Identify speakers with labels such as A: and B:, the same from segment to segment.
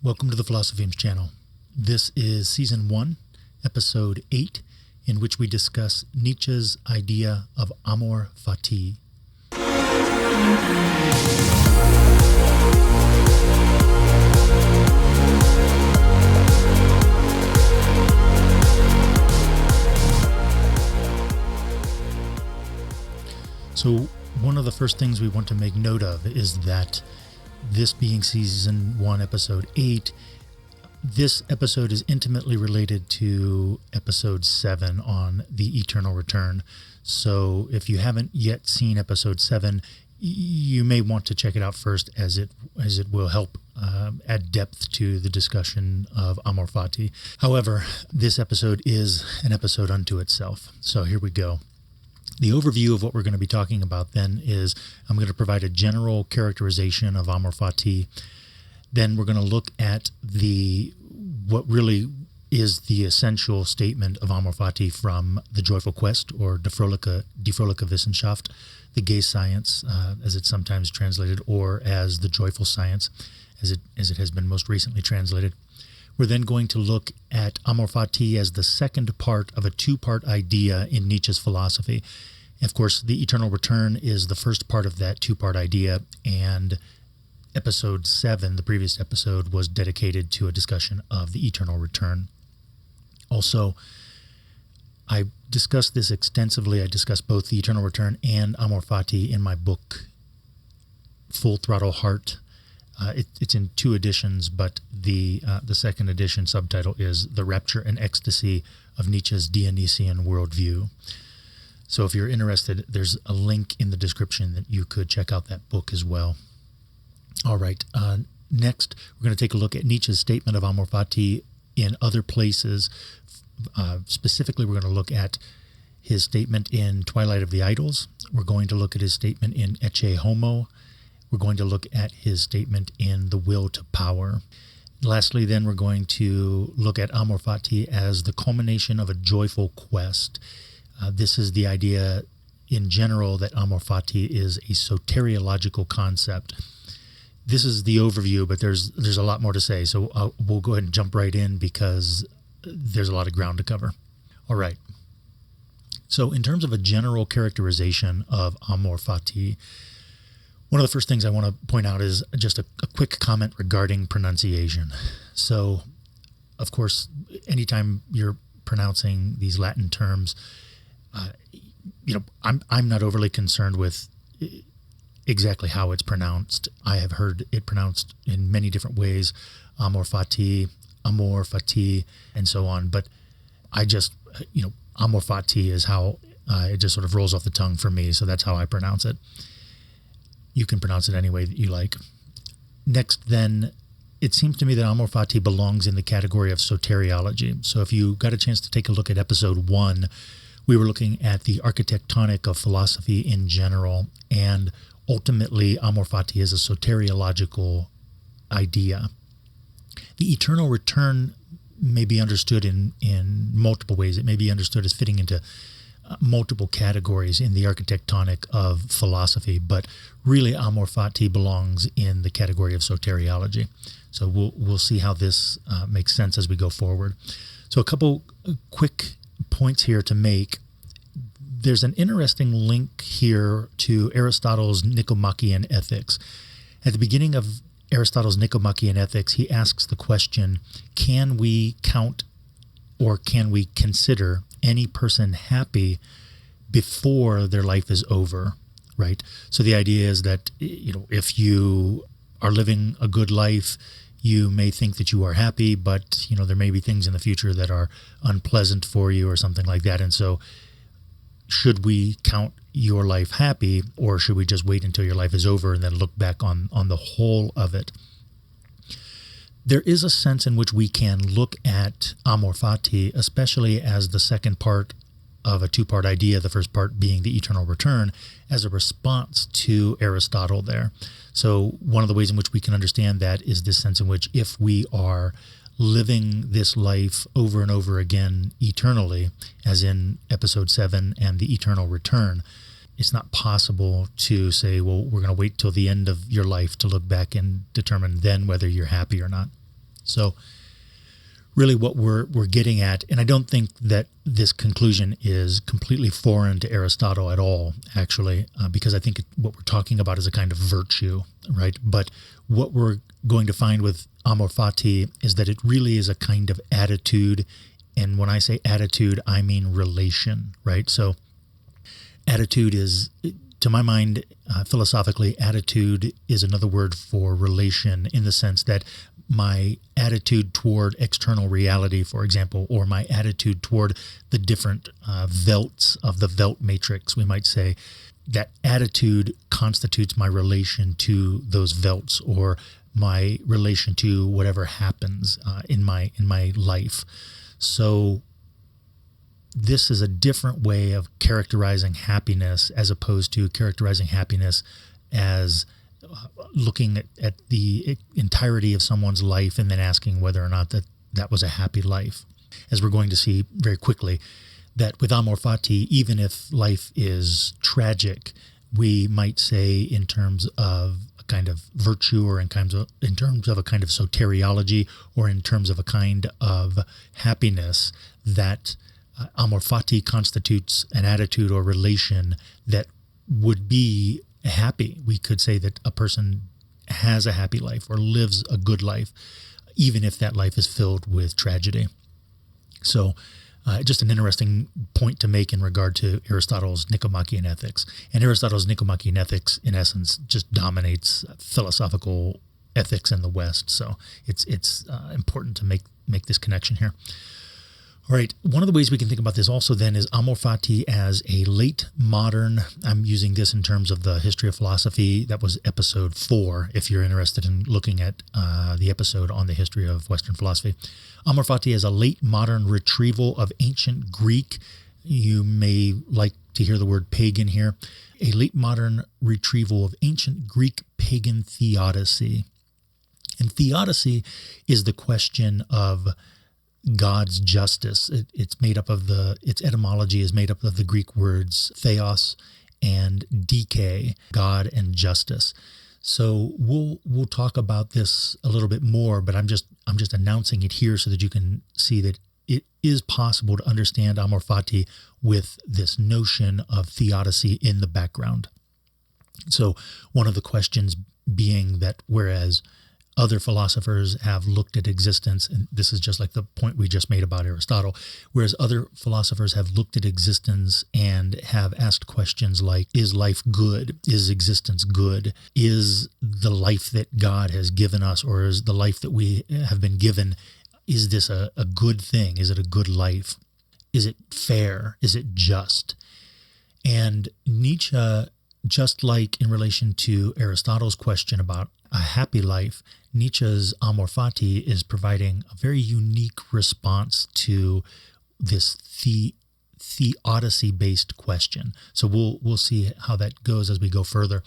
A: Welcome to the Philosophiums channel. This is Season 1, Episode 8, in which we discuss Nietzsche's idea of Amor Fati. So one of the first things we want to make note of is that this being Season 1, Episode 8, this episode is intimately related to Episode 7 on the Eternal Return. So if you haven't yet seen Episode 7, you may want to check it out first, as it will help add depth to the discussion of Amor Fati. However, this episode is an episode unto itself. So here we go. The overview of what we're going to be talking about then is I'm going to provide a general characterization of Amor Fati. Then we're going to look at what really is the essential statement of Amor Fati from The Joyful Quest, or Die Frohliche Wissenschaft, the gay science, as it's sometimes translated, or as the joyful science, as it has been most recently translated. We're then going to look at Amor Fati as the second part of a two-part idea in Nietzsche's philosophy. Of course, the Eternal Return is the first part of that two-part idea, and Episode 7, the previous episode, was dedicated to a discussion of the Eternal Return. Also, I discussed this extensively. I discussed both the Eternal Return and Amor Fati in my book, Full Throttle Heart. It's in two editions, but the second edition subtitle is The Rapture and Ecstasy of Nietzsche's Dionysian Worldview. So if you're interested, there's a link in the description that you could check out that book as well. All right, next we're going to take a look at Nietzsche's statement of Amor Fati in other places. Specifically, we're going to look at his statement in Twilight of the Idols. We're going to look at his statement in Ecce Homo. We're going to look at his statement in The Will to Power. Lastly, then, we're going to look at Amor Fati as the culmination of a joyful quest. This is the idea in general that Amor Fati is a soteriological concept. This is the overview, but there's a lot more to say, so we'll go ahead and jump right in because there's a lot of ground to cover. All right. So in terms of a general characterization of Amor Fati, one of the first things I want to point out is just a quick comment regarding pronunciation. So, of course, anytime you're pronouncing these Latin terms, I'm not overly concerned with exactly how it's pronounced. I have heard it pronounced in many different ways, Amor Fati, and so on. But I just, Amor Fati is how it just sort of rolls off the tongue for me. So that's how I pronounce it. You can pronounce it any way that you like. Next, then, it seems to me that Amor Fati belongs in the category of soteriology. So if you got a chance to take a look at Episode 1, we were looking at the architectonic of philosophy in general, and ultimately Amor Fati is a soteriological idea. The Eternal Return may be understood in multiple ways. It may be understood as fitting into multiple categories in the architectonic of philosophy, but really Amor Fati belongs in the category of soteriology. So we'll see how this makes sense as we go forward. So a couple quick points here to make. There's an interesting link here to Aristotle's Nicomachean ethics. At the beginning of Aristotle's Nicomachean ethics, he asks the question, can we count or can we consider any person happy before their life is over, right? So the idea is that, if you are living a good life, you may think that you are happy, but, there may be things in the future that are unpleasant for you or something like that. And so should we count your life happy, or should we just wait until your life is over and then look back on the whole of it? There is a sense in which we can look at Amor Fati, especially as the second part of a two-part idea, the first part being the Eternal Return, as a response to Aristotle there. So one of the ways in which we can understand that is this sense in which if we are living this life over and over again eternally, as in Episode 7 and the Eternal Return, it's not possible to say, well, we're going to wait till the end of your life to look back and determine then whether you're happy or not. So really what we're getting at, and I don't think that this conclusion is completely foreign to Aristotle at all, actually, because I think what we're talking about is a kind of virtue, right? But what we're going to find with Amor Fati is that it really is a kind of attitude. And when I say attitude, I mean relation, right? So attitude is, to my mind, philosophically, attitude is another word for relation, in the sense that my attitude toward external reality, for example, or my attitude toward the different velts of the Welt matrix, we might say, that attitude constitutes my relation to those velts, or my relation to whatever happens in my life. So this is a different way of characterizing happiness, as opposed to characterizing happiness as looking at the entirety of someone's life and then asking whether or not that was a happy life. As we're going to see very quickly, that with Amor Fati, even if life is tragic, we might say in terms of a kind of virtue, or in terms of a kind of soteriology, or in terms of a kind of happiness, that Amor Fati constitutes an attitude or relation that would be happy. We could say that a person has a happy life or lives a good life, even if that life is filled with tragedy. So just an interesting point to make in regard to Aristotle's Nicomachean ethics. And Aristotle's Nicomachean ethics, in essence, just dominates philosophical ethics in the West. So it's important to make this connection here. All right, one of the ways we can think about this also then is Amor Fati as a late modern, I'm using this in terms of the history of philosophy. That was episode 4, if you're interested in looking at the episode on the history of Western philosophy. Amor Fati as a late modern retrieval of ancient Greek. You may like to hear the word pagan here. A late modern retrieval of ancient Greek pagan theodicy. And theodicy is the question of God's justice. Its etymology is made up of the Greek words theos and dike, God and justice. So we'll talk about this a little bit more, but I'm just announcing it here so that you can see that it is possible to understand Amor Fati with this notion of theodicy in the background. So one of the questions being that whereas other philosophers have looked at existence, and this is just like the point we just made about Aristotle, whereas other philosophers have looked at existence and have asked questions like, is life good? Is existence good? Is the life that God has given us, or is the life that we have been given, is this a good thing? Is it a good life? Is it fair? Is it just? And Nietzsche, just like in relation to Aristotle's question about a happy life, Nietzsche's Amor Fati is providing a very unique response to this theodicy-based question. So we'll see how that goes as we go further.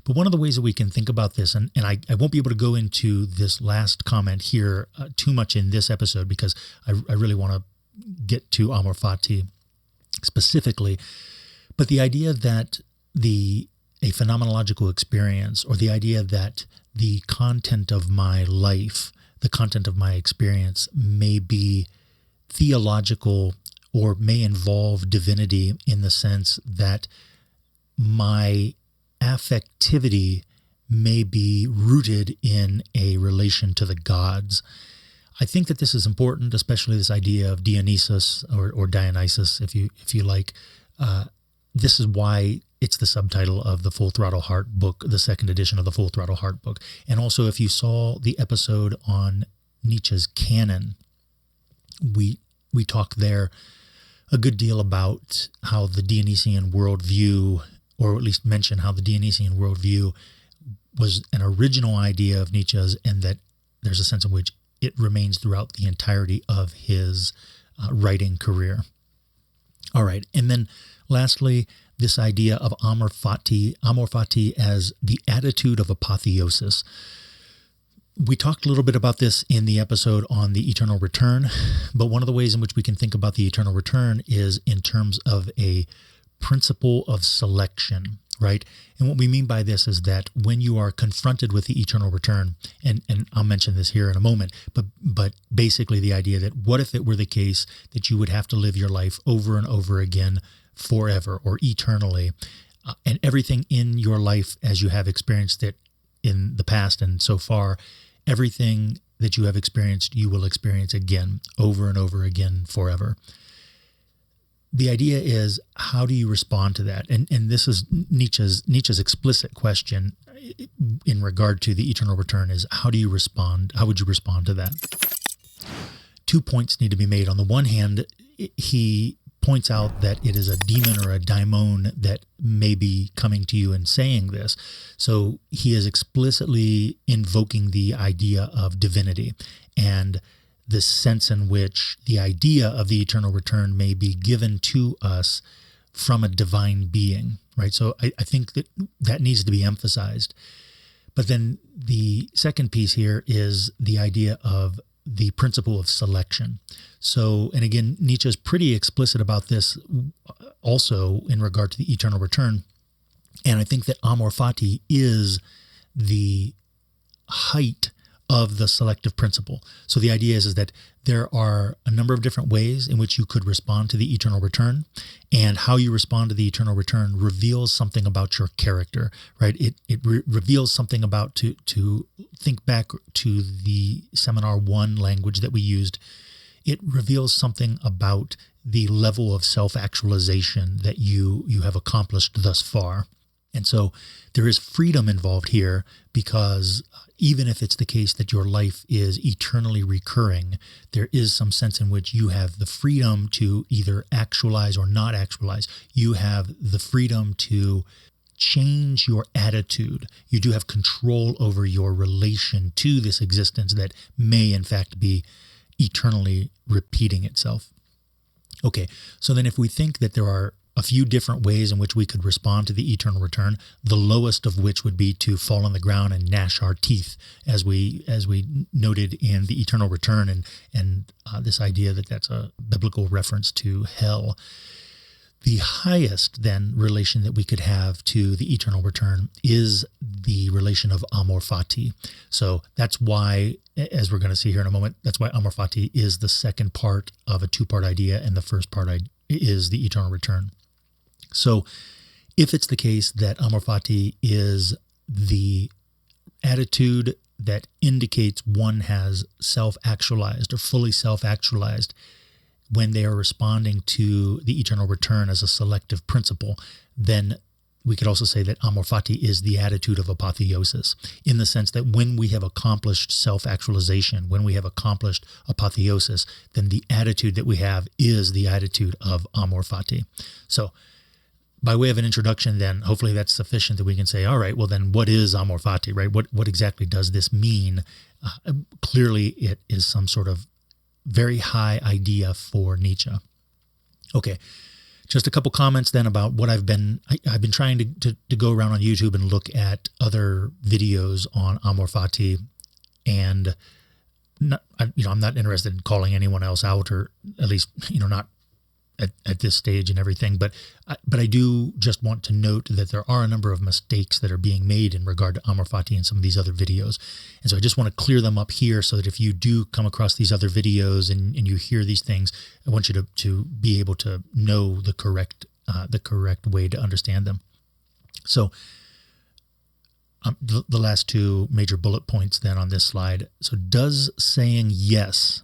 A: But one of the ways that we can think about this, and I won't be able to go into this last comment here too much in this episode, because I really want to get to Amor Fati specifically, but the idea that a phenomenological experience, or the idea that the content of my life, the content of my experience may be theological or may involve divinity, in the sense that my affectivity may be rooted in a relation to the gods. I think that this is important, especially this idea of Dionysus or Dionysus, if you like. This is why it's the subtitle of the Full Throttle Heart book, the second edition of the Full Throttle Heart book. And also, if you saw the episode on Nietzsche's canon, we talk there a good deal about how the Dionysian worldview, or at least mention how the Dionysian worldview was an original idea of Nietzsche's, and that there's a sense in which it remains throughout the entirety of his writing career. All right, and then lastly, this idea of Amor Fati as the attitude of apotheosis. We talked a little bit about this in the episode on the eternal return, but one of the ways in which we can think about the eternal return is in terms of a principle of selection. right? And what we mean by this is that when you are confronted with the eternal return, and I'll mention this here in a moment, but basically the idea that what if it were the case that you would have to live your life over and over again forever or eternally, and everything in your life as you have experienced it in the past and so far, everything that you have experienced, you will experience again, over and over again, forever. The idea is, how do you respond to that? And this is Nietzsche's explicit question in regard to the eternal return is, how do you respond? How would you respond to that? 2 points need to be made. On the one hand, he points out that it is a demon or a daimon that may be coming to you and saying this. So he is explicitly invoking the idea of divinity and the sense in which the idea of the eternal return may be given to us from a divine being, right? So I think that needs to be emphasized. But then the second piece here is the idea of the principle of selection. So, and again, Nietzsche is pretty explicit about this also in regard to the eternal return. And I think that Amor Fati is the height of the selective principle. So the idea is that there are a number of different ways in which you could respond to the eternal return, and how you respond to the eternal return reveals something about your character, right? It reveals something about, to think back to the Seminar 1 language that we used, it reveals something about the level of self-actualization that you have accomplished thus far. And so there is freedom involved here, because even if it's the case that your life is eternally recurring, there is some sense in which you have the freedom to either actualize or not actualize. You have the freedom to change your attitude. You do have control over your relation to this existence that may in fact be eternally repeating itself. Okay, so then if we think that there are a few different ways in which we could respond to the eternal return, the lowest of which would be to fall on the ground and gnash our teeth, as we noted in the eternal return, and this idea that that's a biblical reference to hell. The highest then relation that we could have to the eternal return is the relation of Amor Fati. So that's why, as we're going to see here in a moment, that's why Amor Fati is the second part of a two-part idea, and the first part is the eternal return. So if it's the case that Amor Fati is the attitude that indicates one has self-actualized or fully self-actualized when they are responding to the eternal return as a selective principle, then we could also say that Amor Fati is the attitude of apotheosis, in the sense that when we have accomplished self-actualization, when we have accomplished apotheosis, then the attitude that we have is the attitude of Amor Fati. So by way of an introduction, then, hopefully that's sufficient that we can say, all right, well then what is Amor Fati, right? What exactly does this mean? Clearly it is some sort of very high idea for Nietzsche. Okay, just a couple comments then about what I've been trying to go around on YouTube and look at other videos on Amor Fati, and I'm not interested in calling anyone else out, or at least not at this stage and everything, but I do just want to note that there are a number of mistakes that are being made in regard to Amor Fati in some of these other videos. And so I just want to clear them up here, so that if you do come across these other videos and you hear these things, I want you to be able to know the correct way to understand them. So the last two major bullet points then on this slide. So does saying yes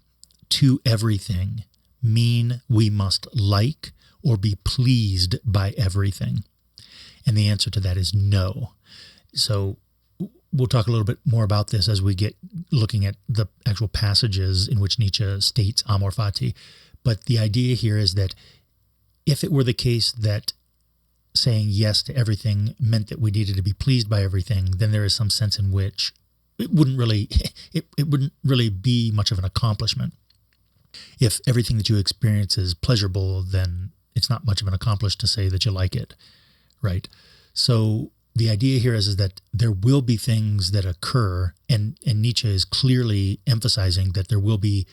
A: to everything mean we must like or be pleased by everything? And the answer to that is no. So we'll talk a little bit more about this as we get looking at the actual passages in which Nietzsche states Amor Fati. But the idea here is that if it were the case that saying yes to everything meant that we needed to be pleased by everything, then there is some sense in which it wouldn't really be much of an accomplishment. If everything that you experience is pleasurable, then it's not much of an accomplishment to say that you like it, right? So the idea here is that there will be things that occur, and Nietzsche is clearly emphasizing that there will be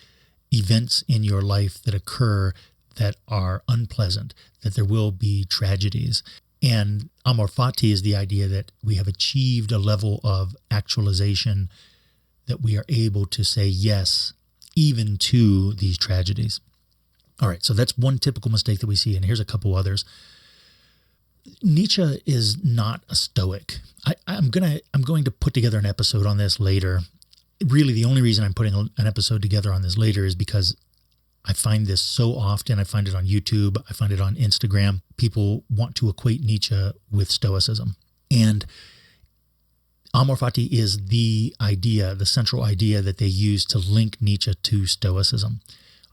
A: events in your life that occur that are unpleasant, that there will be tragedies. And Amor Fati is the idea that we have achieved a level of actualization that we are able to say yes, even to these tragedies. All right, so that's one typical mistake that we see, and here's a couple others. Nietzsche is not a Stoic. I'm going to put together an episode on this later. Really, the only reason I'm putting an episode together on this later is because I find this so often. I find it on YouTube. I find it on Instagram. People want to equate Nietzsche with Stoicism. And Amor Fati is the idea, the central idea that they use to link Nietzsche to Stoicism.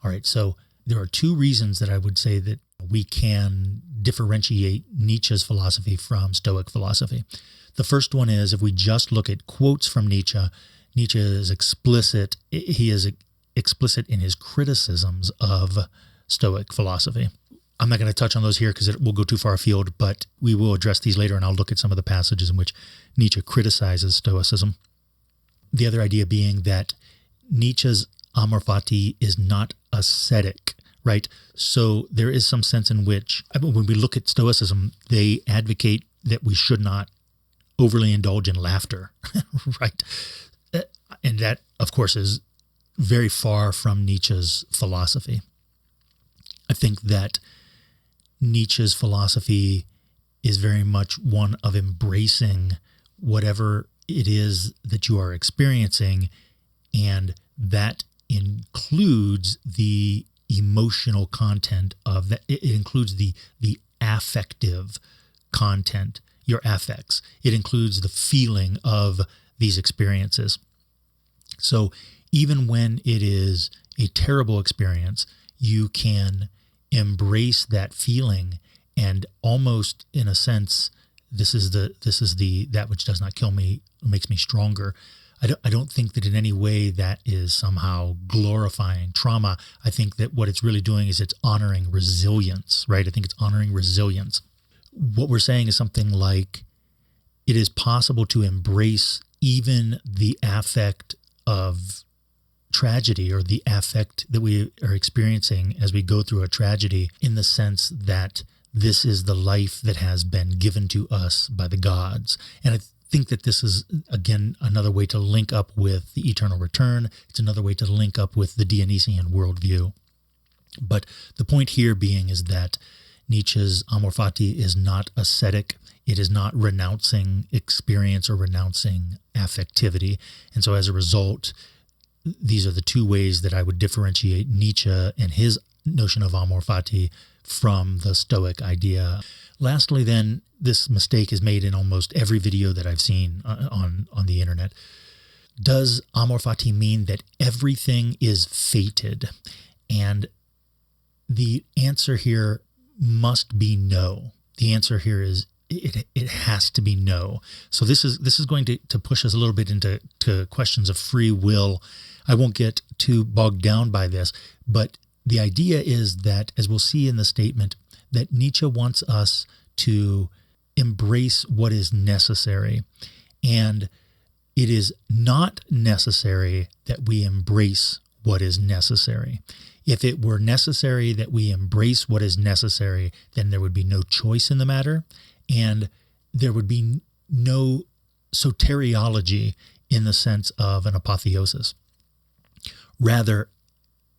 A: All right, so there are two reasons that I would say that we can differentiate Nietzsche's philosophy from Stoic philosophy. The first one is, if we just look at quotes from Nietzsche, Nietzsche is explicit. He is explicit in his criticisms of Stoic philosophy. I'm not going to touch on those here because it will go too far afield, but we will address these later, and I'll look at some of the passages in which Nietzsche criticizes Stoicism. The other idea being that Nietzsche's Amor Fati is not ascetic, right? So there is some sense in which, when we look at Stoicism, they advocate that we should not overly indulge in laughter, right? And that, of course, is very far from Nietzsche's philosophy. I think that Nietzsche's philosophy is very much one of embracing whatever it is that you are experiencing, and that includes the emotional content of that. It includes the affective content, your affects. It includes the feeling of these experiences. So even when it is a terrible experience, you can embrace that feeling, and almost in a sense, this is the that which does not kill me makes me stronger. I don't think that in any way that is somehow glorifying trauma. I think that what it's really doing is it's honoring resilience, right? I think it's honoring resilience. What we're saying is something like, it is possible to embrace even the affect of tragedy, or the affect that we are experiencing as we go through a tragedy, in the sense that this is the life that has been given to us by the gods. And I think that this is, again, another way to link up with the eternal return. It's another way to link up with the Dionysian worldview. But the point here being is that Nietzsche's Amor Fati is not ascetic. It is not renouncing experience or renouncing affectivity. And so as a result, these are the two ways that I would differentiate Nietzsche and his notion of Amor Fati from the Stoic idea. Lastly, then, this mistake is made in almost every video that I've seen on the internet. Does Amor Fati mean that everything is fated? And the answer here must be no. The answer here is it has to be no. So this is going to push us a little bit into questions of free will. I won't get too bogged down by this, but the idea is that, as we'll see in the statement, that Nietzsche wants us to embrace what is necessary. And it is not necessary that we embrace what is necessary. If it were necessary that we embrace what is necessary, then there would be no choice in the matter, and there would be no soteriology in the sense of an apotheosis. Rather,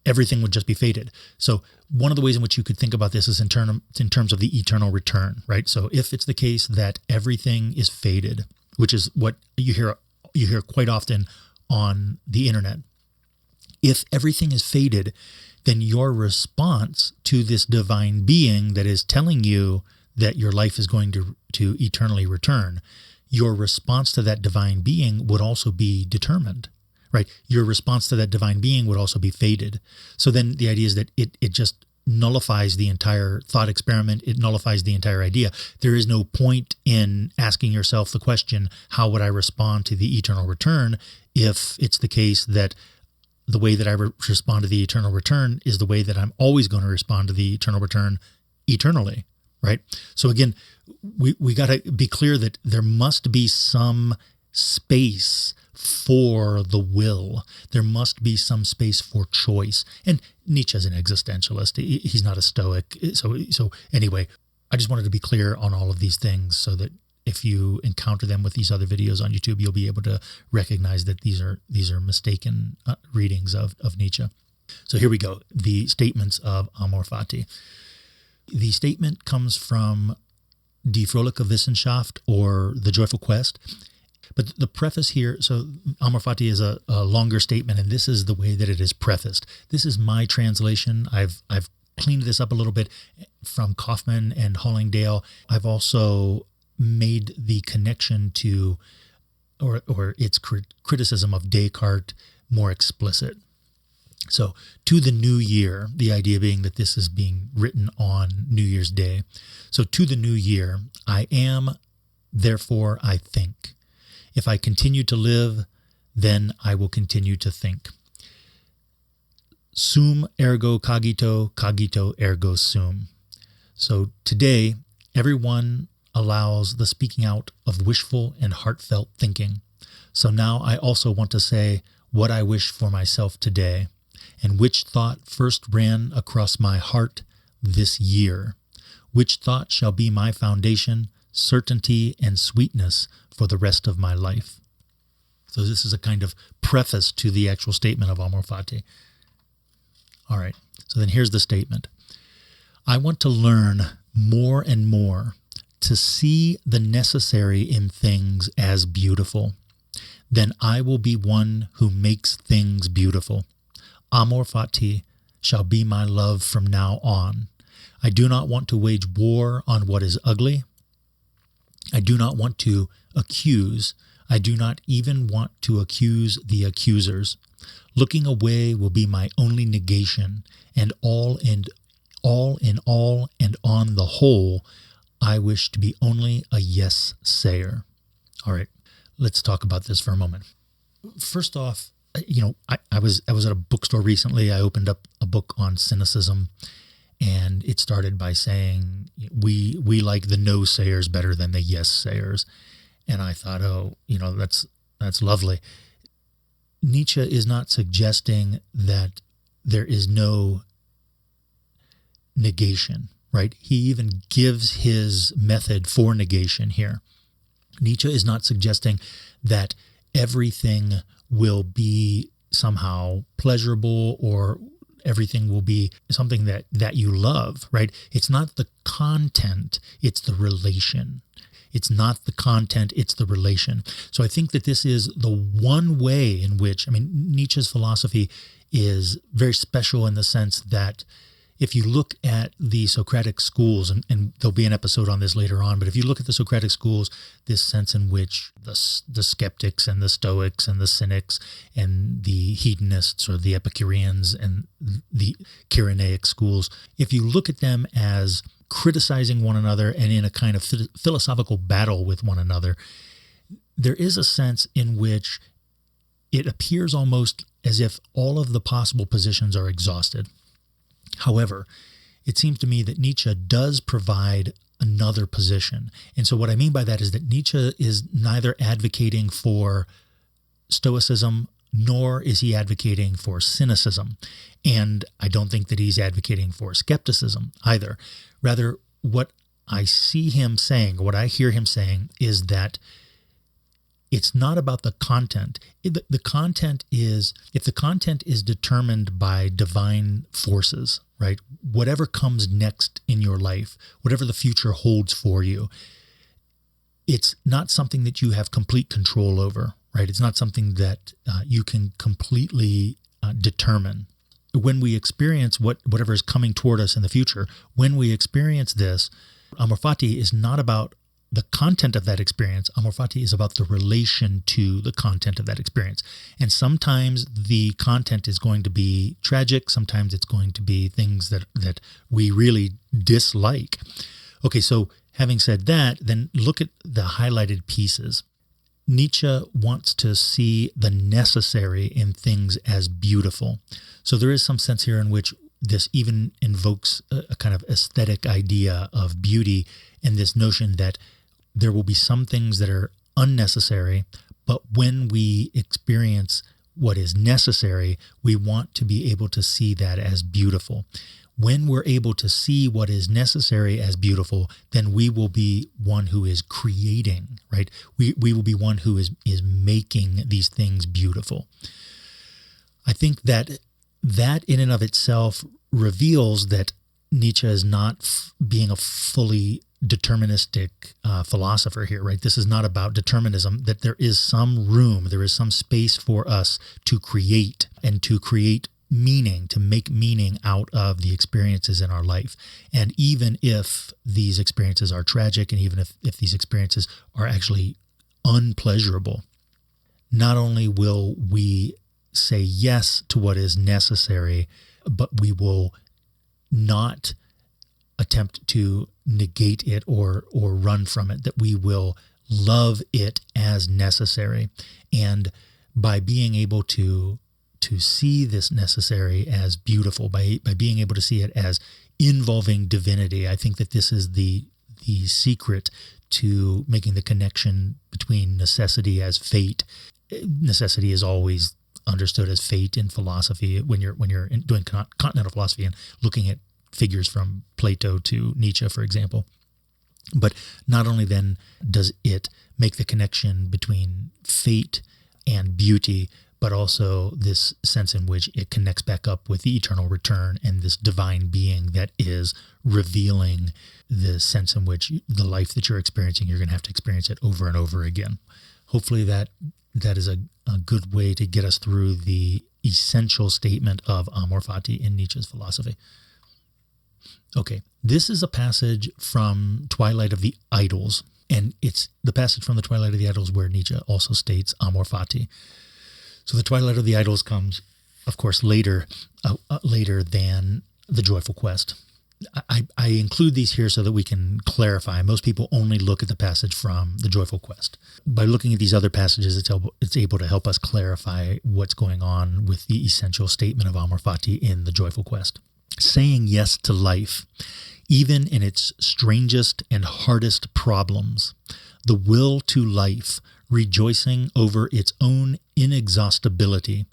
A: everything would just be fated. So one of the ways in which you could think about this is in terms of the eternal return, right? So if it's the case that everything is fated, which is what you hear quite often on the internet, if everything is fated, then your response to this divine being that is telling you that your life is going to eternally return, your response to that divine being would also be determined, right? Your response to that divine being would also be fated. So then the idea is that it just nullifies the entire thought experiment. It nullifies the entire idea. There is no point in asking yourself the question, how would I respond to the eternal return, if it's the case that the way that I respond to the eternal return is the way that I'm always going to respond to the eternal return eternally, right? So again, we got to be clear that there must be some space for the will. There must be some space for choice. And Nietzsche's an existentialist. He's not a Stoic. So anyway, I just wanted to be clear on all of these things so that if you encounter them with these other videos on YouTube, you'll be able to recognize that these are mistaken readings of Nietzsche. So here we go. The statements of Amor Fati. The statement comes from Die Frohliche Wissenschaft, or The Joyful Quest. But the preface here, so Amor Fati is a longer statement, and this is the way that it is prefaced. This is my translation. I've cleaned this up a little bit from Kaufman and Hollingdale. I've also made the connection to, or its criticism of Descartes more explicit. So, to the new year, the idea being that this is being written on New Year's Day. So, to the new year, I am, therefore I think. If I continue to live, then I will continue to think. Sum ergo cogito, cogito ergo sum. So today, everyone allows the speaking out of wishful and heartfelt thinking. So now I also want to say what I wish for myself today, and which thought first ran across my heart this year, which thought shall be my foundation, certainty, and sweetness for the rest of my life. So this is a kind of preface to the actual statement of Amor Fati. All right, so then here's the statement. I want to learn more and more to see the necessary in things as beautiful. Then I will be one who makes things beautiful. Amor Fati shall be my love from now on. I do not want to wage war on what is ugly. I do not want to accuse. I do not even want to accuse the accusers. Looking away will be my only negation, and all in all and on the whole, I wish to be only a yes-sayer. All right, let's talk about this for a moment. First off, I was at a bookstore recently. I opened up a book on cynicism, and it started by saying we like the no-sayers better than the yes-sayers. And I thought, that's lovely. Nietzsche is not suggesting that there is no negation, right? He even gives his method for negation here. Nietzsche is not suggesting that everything will be somehow pleasurable or everything will be something that you love, right? It's not the content, it's the relation. It's not the content, it's the relation. So I think that this is the one way in which, Nietzsche's philosophy is very special in the sense that if you look at the Socratic schools, and there'll be an episode on this later on, but if you look at the Socratic schools, this sense in which the skeptics and the Stoics and the cynics and the hedonists or the Epicureans and the Cyrenaic schools, if you look at them as criticizing one another and in a kind of philosophical battle with one another, there is a sense in which it appears almost as if all of the possible positions are exhausted. However, it seems to me that Nietzsche does provide another position. And so what I mean by that is that Nietzsche is neither advocating for Stoicism nor is he advocating for cynicism. And I don't think that he's advocating for skepticism either. Rather, what I see him saying, what I hear him saying is that it's not about the content. The content is, if the content is determined by divine forces, right? Whatever comes next in your life, whatever the future holds for you, it's not something that you have complete control over, right? It's not something that you can completely determine. When we experience whatever is coming toward us in the future, when we experience this, Amor Fati is not about the content of that experience. Amor Fati is about the relation to the content of that experience. And sometimes the content is going to be tragic. Sometimes it's going to be things that we really dislike. Okay, so having said that, then look at the highlighted pieces. Nietzsche wants to see the necessary in things as beautiful. So there is some sense here in which this even invokes a kind of aesthetic idea of beauty and this notion that there will be some things that are unnecessary, but when we experience what is necessary, we want to be able to see that as beautiful. when we're able to see what is necessary as beautiful, then we will be one who is creating, right? We will be one who is making these things beautiful. I think that in and of itself reveals that Nietzsche is not being a fully deterministic philosopher here, right? This is not about determinism, that there is some room, there is some space for us to create and to create meaning, to make meaning out of the experiences in our life. And even if these experiences are tragic, and even if these experiences are actually unpleasurable, not only will we say yes to what is necessary, but we will not attempt to negate it or run from it, that we will love it as necessary. And by being able to see this necessary as beautiful, by being able to see it as involving divinity, I think that this is the secret to making the connection between necessity as fate. Necessity is always understood as fate in philosophy when you're doing continental philosophy and looking at figures from Plato to Nietzsche, for example. But not only then does it make the connection between fate and beauty, but also this sense in which it connects back up with the eternal return and this divine being that is revealing the sense in which the life that you're experiencing, you're going to have to experience it over and over again. Hopefully that is a good way to get us through the essential statement of Amor Fati in Nietzsche's philosophy. Okay, this is a passage from Twilight of the Idols, and it's the passage from the Twilight of the Idols where Nietzsche also states Amor Fati. So the Twilight of the Idols comes, of course, later than the Joyful Quest. I include these here so that we can clarify. Most people only look at the passage from the Joyful Quest. By looking at these other passages, it's able to help us clarify what's going on with the essential statement of Amor Fati in the Joyful Quest. Saying yes to life, even in its strangest and hardest problems, the will to life, rejoicing over its own inexhaustibility,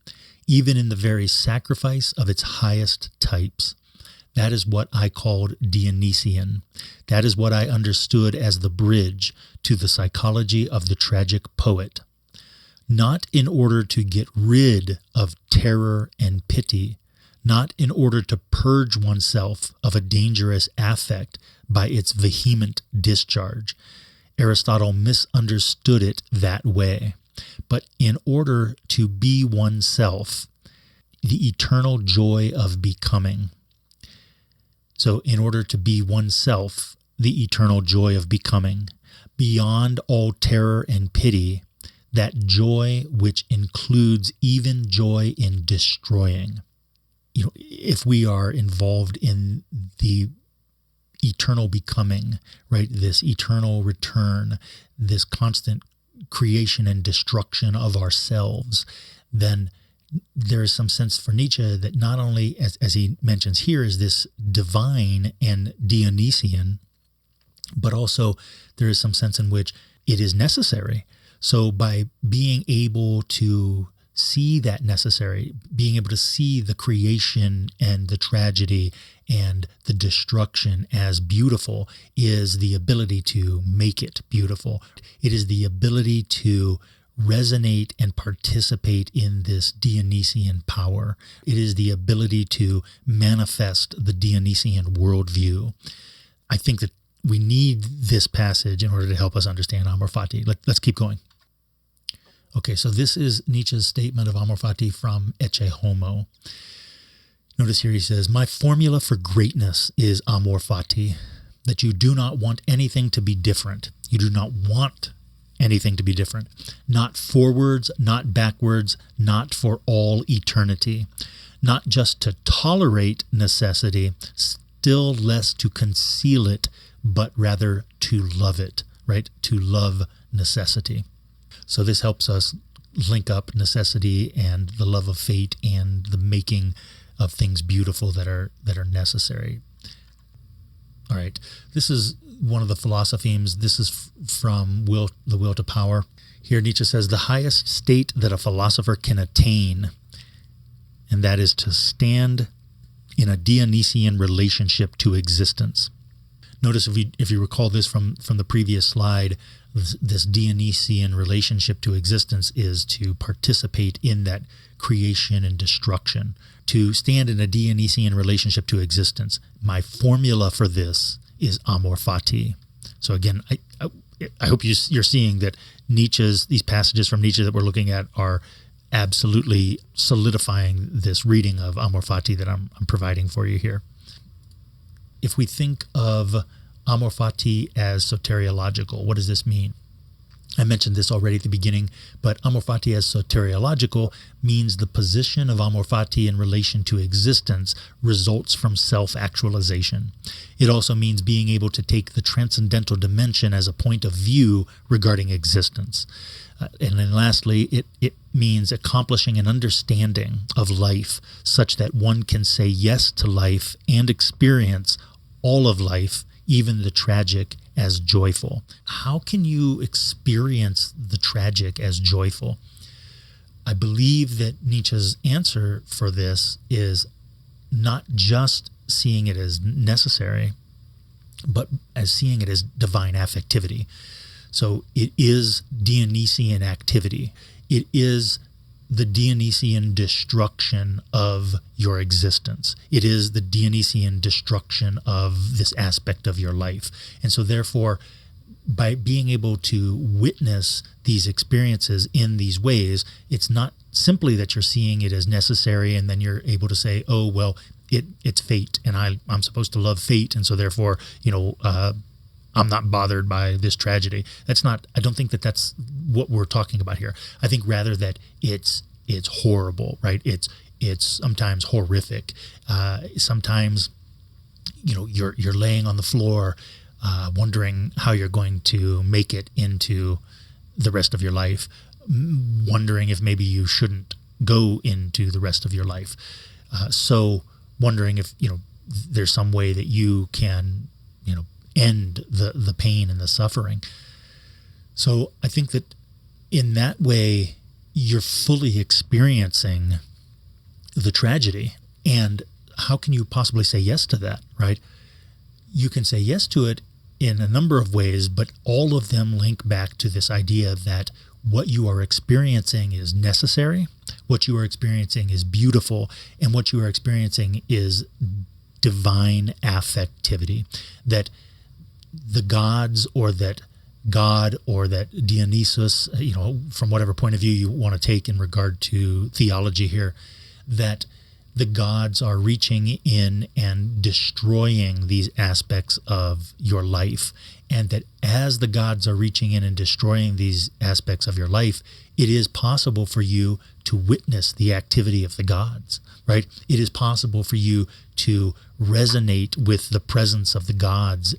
A: even in the very sacrifice of its highest types. That is what I called Dionysian. That is what I understood as the bridge to the psychology of the tragic poet. Not in order to get rid of terror and pity, not in order to purge oneself of a dangerous affect by its vehement discharge. Aristotle misunderstood it that way, but in order to be oneself, the eternal joy of becoming. So in order to be oneself, the eternal joy of becoming, beyond all terror and pity, that joy which includes even joy in destroying. You know, if we are involved in the eternal becoming, right, this eternal return, this constant creation and destruction of ourselves, then there is some sense for Nietzsche that not only, as he mentions here, is this divine and Dionysian, but also there is some sense in which it is necessary. So by being able to see that necessary, being able to see the creation and the tragedy and the destruction as beautiful, is the ability to make it beautiful. It is the ability to resonate and participate in this Dionysian power. It is the ability to manifest the Dionysian worldview. I think that we need this passage in order to help us understand Amor Fati. Let's keep going. Okay, so this is Nietzsche's statement of Amor Fati from Ecce Homo. Notice here he says, "My formula for greatness is Amor Fati, that you do not want anything to be different. You do not want anything to be different. Not forwards, not backwards, not for all eternity. Not just to tolerate necessity, still less to conceal it, but rather to love it," right? To love necessity. So this helps us link up necessity and the love of fate and the making of things beautiful that are necessary. All right, this is one of the philosophemes. This is from The Will to Power. Here Nietzsche says, "The highest state that a philosopher can attain, and that is to stand in a Dionysian relationship to existence. Notice if you recall this from the previous slide, this Dionysian relationship to existence is to participate in that creation and destruction, to stand in a Dionysian relationship to existence. My formula for this is Amor Fati. So again, I hope you're seeing that these passages from Nietzsche that we're looking at are absolutely solidifying this reading of Amor Fati that I'm providing for you here. If we think of Amor Fati as soteriological, what does this mean? I mentioned this already at the beginning, but Amor Fati as soteriological means the position of Amor Fati in relation to existence results from self-actualization. It also means being able to take the transcendental dimension as a point of view regarding existence. And then lastly, it means accomplishing an understanding of life such that one can say yes to life and experience all of life, even the tragic, as joyful. How can you experience the tragic as joyful? I believe that Nietzsche's answer for this is not just seeing it as necessary, but as seeing it as divine affectivity. So it is Dionysian activity. It is the Dionysian destruction of your existence. It is the Dionysian destruction of this aspect of your life. And so therefore, by being able to witness these experiences in these ways, it's not simply that you're seeing it as necessary and then you're able to say, oh, well, it's fate and I'm supposed to love fate. And so therefore, I'm not bothered by this tragedy. I don't think that that's what we're talking about here. I think rather that it's horrible, right? It's sometimes horrific. Sometimes, you're laying on the floor, wondering how you're going to make it into the rest of your life, wondering if maybe you shouldn't go into the rest of your life. So wondering if, there's some way that you can, end the pain and the suffering. So I think that in that way, you're fully experiencing the tragedy. And how can you possibly say yes to that, right? You can say yes to it in a number of ways, but all of them link back to this idea that what you are experiencing is necessary, what you are experiencing is beautiful, and what you are experiencing is divine affectivity. That the gods, or that God, or that Dionysus, from whatever point of view you want to take in regard to theology here, that the gods are reaching in and destroying these aspects of your life. And that as the gods are reaching in and destroying these aspects of your life, it is possible for you to witness the activity of the gods, right? It is possible for you to resonate with the presence of the gods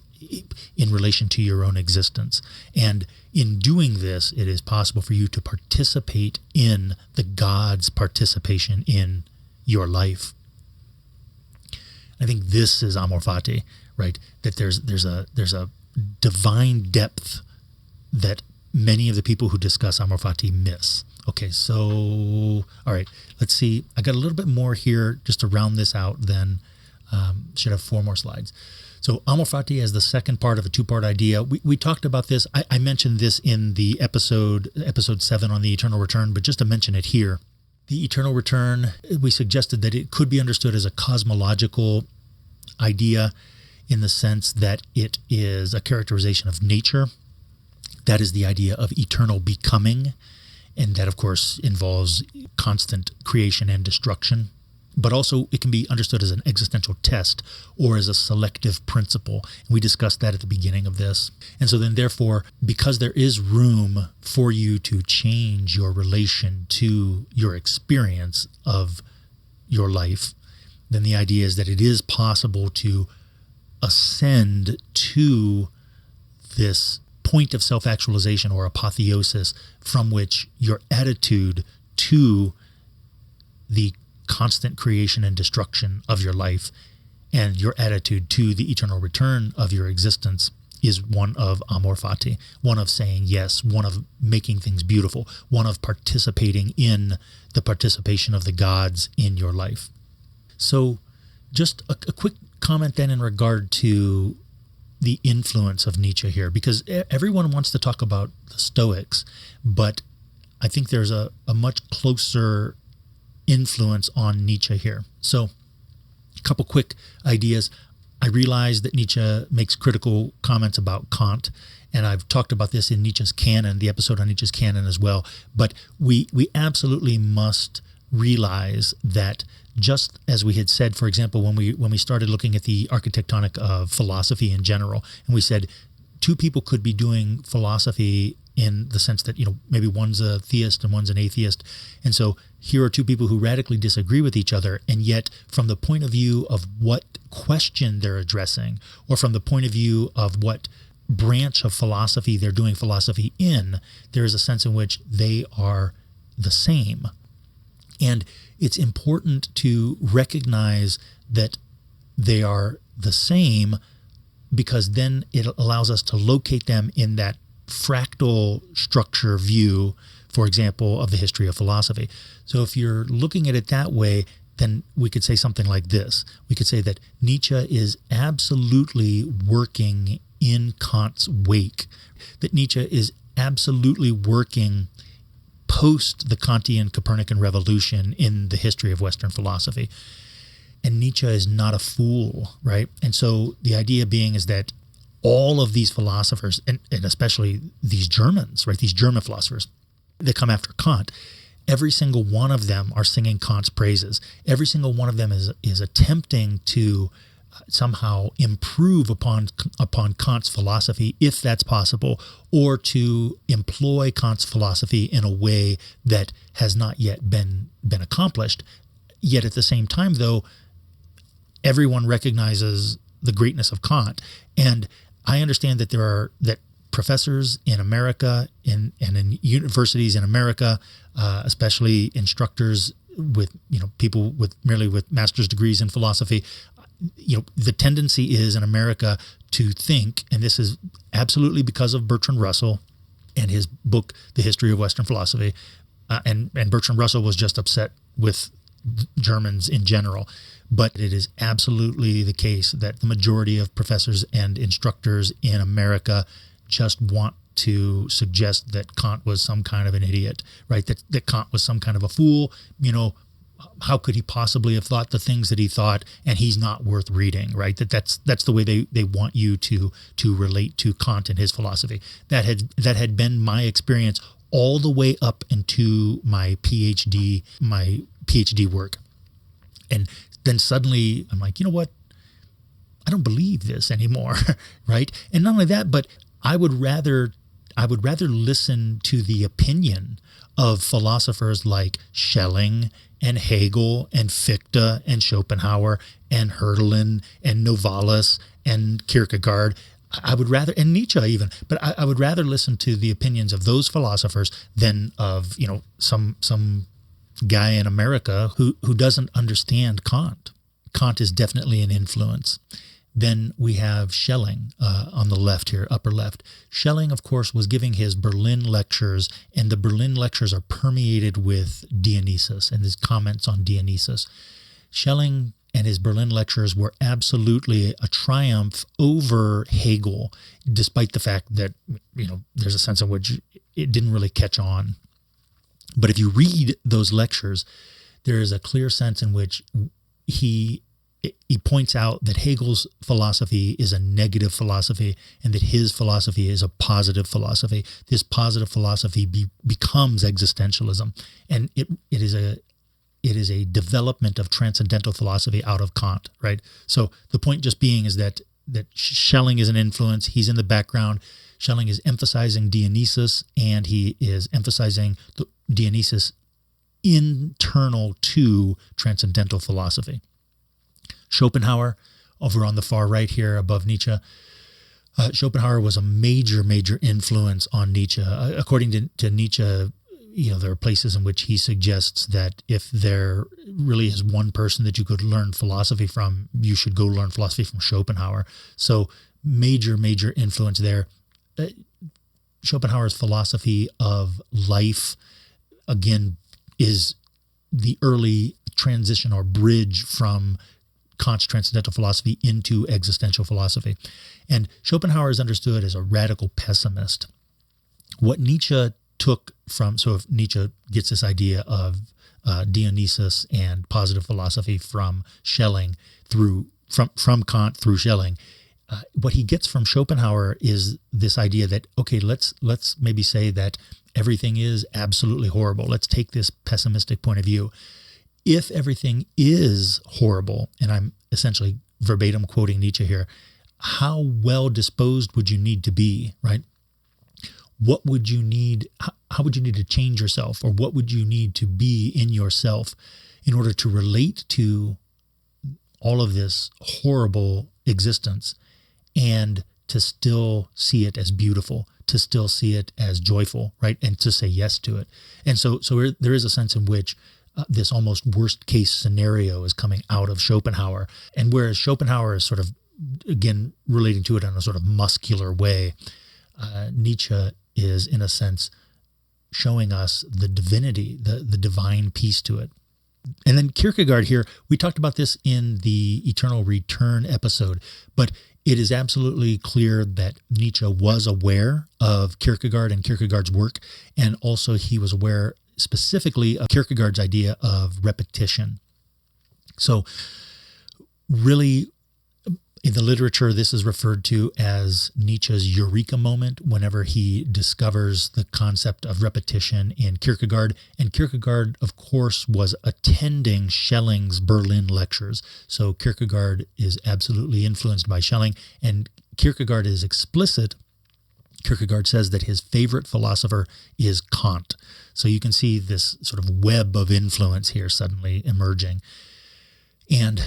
A: in relation to your own existence. And in doing this, it is possible for you to participate in the God's participation in your life. I think this is Amor Fati, right? That there's a divine depth that many of the people who discuss Amor Fati miss. Okay, so, all right, let's see. I got a little bit more here just to round this out, then should have 4 more slides. So Amor Fati as the second part of a 2-part idea. We talked about this. I mentioned this in the episode 7 on the eternal return, but just to mention it here. The eternal return, we suggested that it could be understood as a cosmological idea in the sense that it is a characterization of nature. That is the idea of eternal becoming, and that, of course, involves constant creation and destruction. But also it can be understood as an existential test or as a selective principle. And we discussed that at the beginning of this. And so then therefore, because there is room for you to change your relation to your experience of your life, then the idea is that it is possible to ascend to this point of self-actualization or apotheosis from which your attitude to the constant creation and destruction of your life and your attitude to the eternal return of your existence is one of Amor Fati, one of saying yes, one of making things beautiful, one of participating in the participation of the gods in your life. So Just a quick comment then in regard to the influence of Nietzsche here, because everyone wants to talk about the Stoics, but I think there's a much closer influence on Nietzsche here. So a couple quick ideas. I realize that Nietzsche makes critical comments about Kant, and I've talked about this in Nietzsche's canon, the episode on Nietzsche's canon as well. But we absolutely must realize that, just as we had said, for example, when we started looking at the architectonic of philosophy in general, and we said two people could be doing philosophy in the sense that, maybe one's a theist and one's an atheist. And so here are two people who radically disagree with each other, and yet from the point of view of what question they're addressing, or from the point of view of what branch of philosophy they're doing philosophy in, there is a sense in which they are the same. And it's important to recognize that they are the same, because then it allows us to locate them in that fractal structure view, for example, of the history of philosophy. So if you're looking at it that way, then we could say something like this. We could say that Nietzsche is absolutely working in Kant's wake, that Nietzsche is absolutely working post the Kantian Copernican revolution in the history of Western philosophy. And Nietzsche is not a fool, right? And so the idea being is that all of these philosophers, and especially these Germans, right, these German philosophers that come after Kant, every single one of them are singing Kant's praises. Every single one of them is attempting to somehow improve upon Kant's philosophy, if that's possible, or to employ Kant's philosophy in a way that has not yet been accomplished. Yet at the same time, though, everyone recognizes the greatness of Kant. And I understand that professors in America and in universities in America, especially instructors with people with merely with master's degrees in philosophy, the tendency is in America to think, and this is absolutely because of Bertrand Russell and his book, The History of Western Philosophy, and Bertrand Russell was just upset with Germans in general. But it is absolutely the case that the majority of professors and instructors in America just want to suggest that Kant was some kind of an idiot, right? That Kant was some kind of a fool. How could he possibly have thought the things that he thought, and he's not worth reading, right? That's the way they want you to relate to Kant and his philosophy. That had been my experience all the way up into my PhD work. And then suddenly I'm like, you know what? I don't believe this anymore, right? And not only that, but I would rather listen to the opinion of philosophers like Schelling and Hegel and Fichte and Schopenhauer and Hölderlin and Novalis and Kierkegaard. I would rather, and Nietzsche even, but I would rather listen to the opinions of those philosophers than of some guy in America who doesn't understand Kant. Kant is definitely an influence. Then we have Schelling on the left here, upper left. Schelling, of course, was giving his Berlin lectures, and the Berlin lectures are permeated with Dionysius and his comments on Dionysius. Schelling and his Berlin lectures were absolutely a triumph over Hegel, despite the fact that, there's a sense in which it didn't really catch on. But if you read those lectures, there is a clear sense in which he points out that Hegel's philosophy is a negative philosophy and that his philosophy is a positive philosophy. This positive philosophy becomes existentialism, and it is a development of transcendental philosophy out of Kant, right? So the point just being is that Schelling is an influence. He's in the background. Schelling is emphasizing Dionysius, and he is emphasizing the Dionysius internal to transcendental philosophy. Schopenhauer, over on the far right here above Nietzsche, Schopenhauer was a major, major influence on Nietzsche. According to Nietzsche, there are places in which he suggests that if there really is one person that you could learn philosophy from, you should go learn philosophy from Schopenhauer. So major, major influence there. Schopenhauer's philosophy of life, again, is the early transition or bridge from Kant's transcendental philosophy into existential philosophy. And Schopenhauer is understood as a radical pessimist. What Nietzsche took from, so if Nietzsche gets this idea of Dionysius and positive philosophy from Schelling from Kant through Schelling, what he gets from Schopenhauer is this idea that, okay, let's maybe say that everything is absolutely horrible. Let's take this pessimistic point of view. If everything is horrible, and I'm essentially verbatim quoting Nietzsche here, how well disposed would you need to be, right? What would you need? How would you need to change yourself, or what would you need to be in yourself in order to relate to all of this horrible existence and to still see it as beautiful, to still see it as joyful, right? And to say yes to it. And so there is a sense in which this almost worst case scenario is coming out of Schopenhauer. And whereas Schopenhauer is sort of, again, relating to it in a sort of muscular way, Nietzsche is, in a sense, showing us the divinity, the divine piece to it. And then Kierkegaard here, we talked about this in the Eternal Return episode, but it is absolutely clear that Nietzsche was aware of Kierkegaard and Kierkegaard's work, and also he was aware specifically of Kierkegaard's idea of repetition. So really, in the literature, this is referred to as Nietzsche's eureka moment whenever he discovers the concept of repetition in Kierkegaard. And Kierkegaard, of course, was attending Schelling's Berlin lectures. So Kierkegaard is absolutely influenced by Schelling, and Kierkegaard is explicit. Kierkegaard says that his favorite philosopher is Kant. So you can see this sort of web of influence here suddenly emerging. And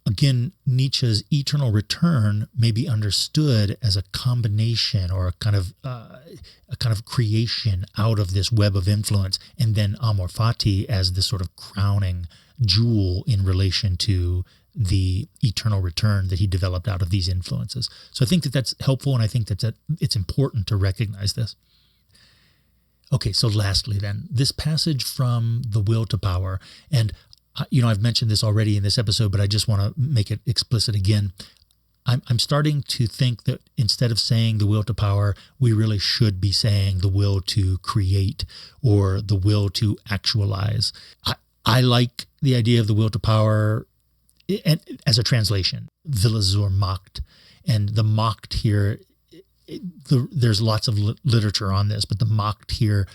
A: again, Nietzsche's Eternal Return may be understood as a combination or a kind of creation out of this web of influence, and then Amor Fati as this sort of crowning jewel in relation to the eternal return that he developed out of these influences. So I think that that's helpful, and I think that it's important to recognize this. Okay, so lastly then, this passage from The Will to Power, and I've mentioned this already in this episode, but I just want to make it explicit again. I'm starting to think that instead of saying the will to power, we really should be saying the will to create or the will to actualize. I like the idea of the will to power as a translation, Wille zur Macht. And the Macht here, there's lots of literature on this, but the Macht here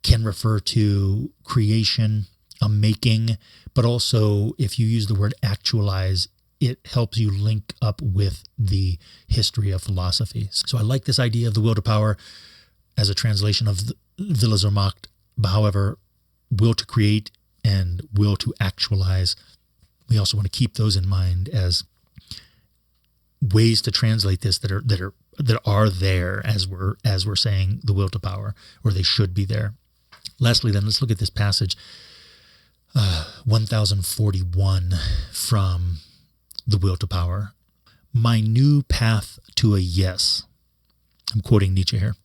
A: can refer to creation, a making, but also if you use the word actualize, it helps you link up with the history of philosophy. So I like this idea of the will to power as a translation of Wille zur Macht. However, will to create and will to actualize, we also want to keep those in mind as ways to translate this that are there as we're saying the will to power, or they should be there. Lastly, then, let's look at this passage. 1041 from The Will to Power. My new path to a yes. I'm quoting Nietzsche here.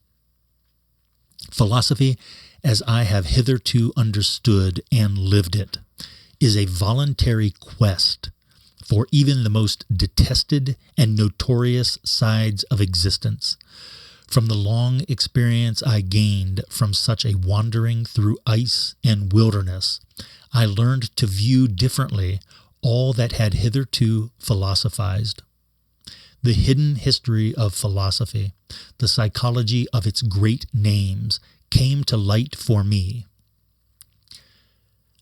A: Philosophy, as I have hitherto understood and lived it, is a voluntary quest for even the most detested and notorious sides of existence. From the long experience I gained from such a wandering through ice and wilderness, I learned to view differently all that had hitherto philosophized. The hidden history of philosophy, the psychology of its great names, came to light for me.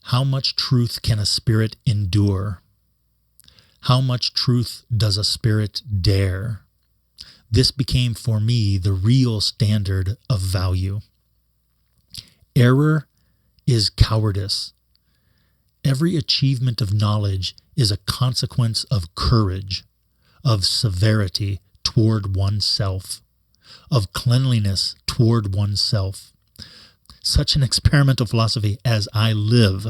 A: How much truth can a spirit endure? How much truth does a spirit dare? This became for me the real standard of value. Error is cowardice. Every achievement of knowledge is a consequence of courage, of severity toward oneself, of cleanliness toward oneself. Such an experimental philosophy as I live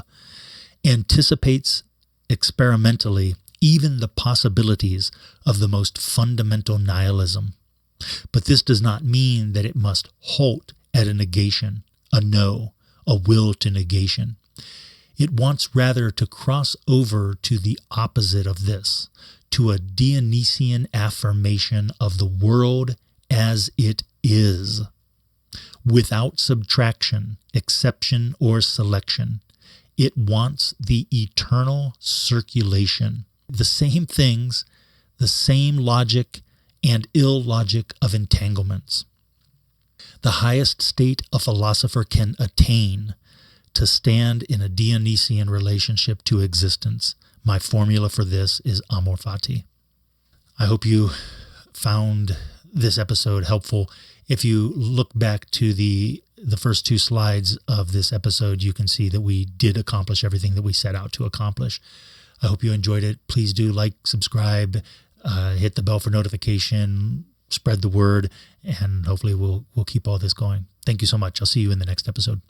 A: anticipates experimentally even the possibilities of the most fundamental nihilism. But this does not mean that it must halt at a negation, a no, a will to negation. It wants rather to cross over to the opposite of this, to a Dionysian affirmation of the world as it is, without subtraction, exception, or selection. It wants the eternal circulation, the same things, the same logic and illogic of entanglements. The highest state a philosopher can attain, to stand in a Dionysian relationship to existence. My formula for this is Amor Fati. I hope you found this episode helpful. If you look back to the first two slides of this episode, you can see that we did accomplish everything that we set out to accomplish. I hope you enjoyed it. Please do like, subscribe, hit the bell for notification, spread the word, and hopefully we'll keep all this going. Thank you so much. I'll see you in the next episode.